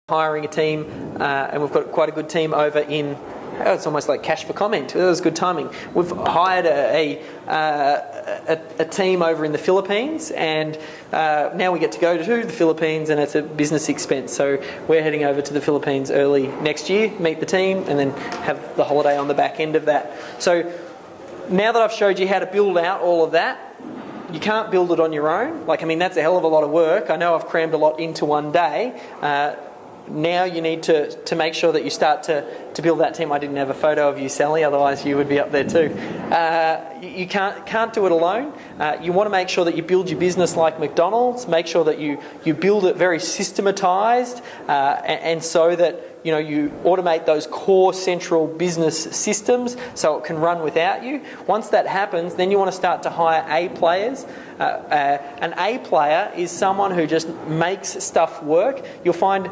hiring a team, and we've got quite a good team over in, it's almost like cash for comment. That was good timing. We've hired a team over in the Philippines, and now we get to go to the Philippines, and it's a business expense. So we're heading over to the Philippines early next year, meet the team, and then have the holiday on the back end of that. So now that I've showed you how to build out all of that, you can't build it on your own. That's a hell of a lot of work. I know I've crammed a lot into one day. Now you need to make sure that you start to build that team. I didn't have a photo of you, Sally, otherwise you would be up there too. You can't do it alone. You want to make sure that you build your business like McDonald's. Make sure that you build it very systematized, and so that you automate those core central business systems so it can run without you. Once that happens, then you want to start to hire A players. An A player is someone who just makes stuff work. You'll find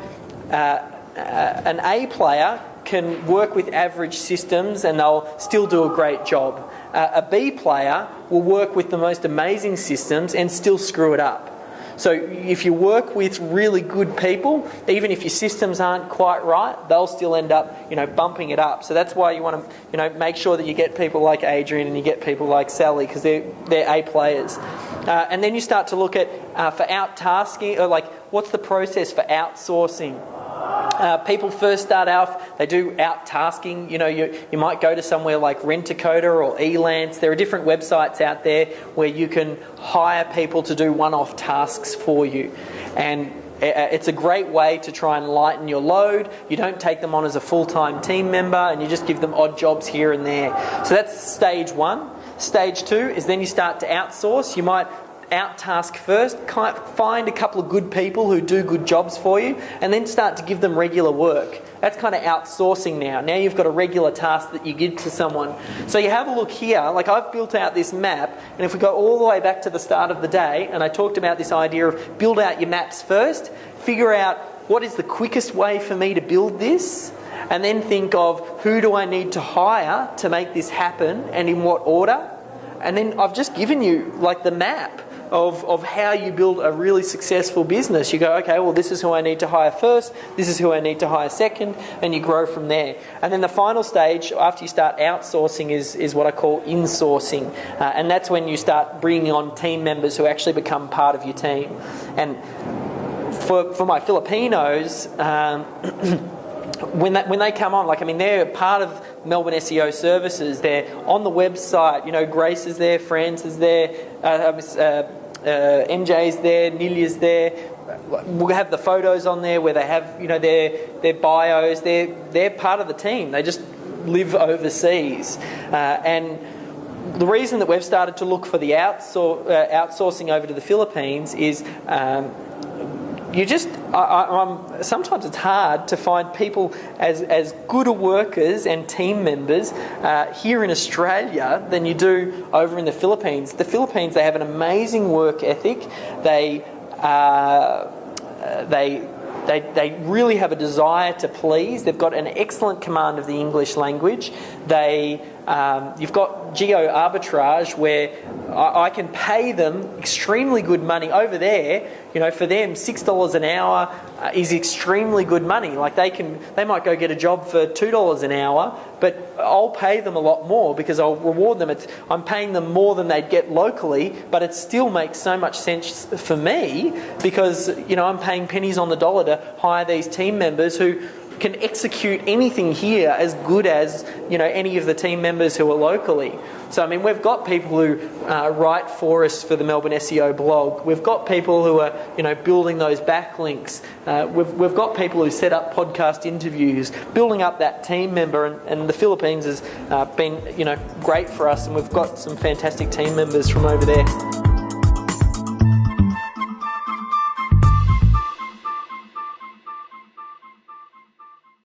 an A player can work with average systems and they'll still do a great job. A B player will work with the most amazing systems and still screw it up. So if you work with really good people, even if your systems aren't quite right, they'll still end up, bumping it up. So that's why you want to, make sure that you get people like Adrian and you get people like Sally, because they're A players. And then you start to look at for out-tasking, or what's the process for outsourcing? People first start off, they do out-tasking. You might go to somewhere like Rent-A-Coda or Elance. There are different websites out there where you can hire people to do one-off tasks for you. And it's a great way to try and lighten your load. You don't take them on as a full-time team member, and you just give them odd jobs here and there. So that's stage one. Stage two is then you start to outsource. You might out-task first, find a couple of good people who do good jobs for you, and then start to give them regular work. That's kind of outsourcing now. Now you've got a regular task that you give to someone. So you have a look here, I've built out this map, and if we go all the way back to the start of the day, and I talked about this idea of build out your maps first, figure out what is the quickest way for me to build this, and then think of who do I need to hire to make this happen and in what order. And then I've just given you the map of how you build a really successful business. You go, okay, well, this is who I need to hire first, this is who I need to hire second, and you grow from there. And then the final stage, after you start outsourcing, is what I call insourcing. And that's when you start bringing on team members who actually become part of your team. And for my Filipinos, when they come on, they're part of Melbourne SEO services. They're on the website. Grace is there, Franz is there, MJ's there, Nilia's there. We'll have the photos on there where they have, their bios. They're part of the team. They just live overseas, and the reason that we've started to look for the outsourcing over to the Philippines is. Sometimes it's hard to find people as good workers and team members here in Australia than you do over in the Philippines. The Philippines, they have an amazing work ethic. They really have a desire to please. They've got an excellent command of the English language. You've got geo arbitrage where I can pay them extremely good money over there. For them, $6 an hour is extremely good money. They might go get a job for $2 an hour, but I'll pay them a lot more because I'll reward them. I'm paying them more than they'd get locally, but it still makes so much sense for me because I'm paying pennies on the dollar to hire these team members who can execute anything here as good as any of the team members who are locally. So we've got people who write for us for the Melbourne SEO blog. We've got people who are building those backlinks. We've got people who set up podcast interviews, building up that team member. And the Philippines has been great for us, and we've got some fantastic team members from over there.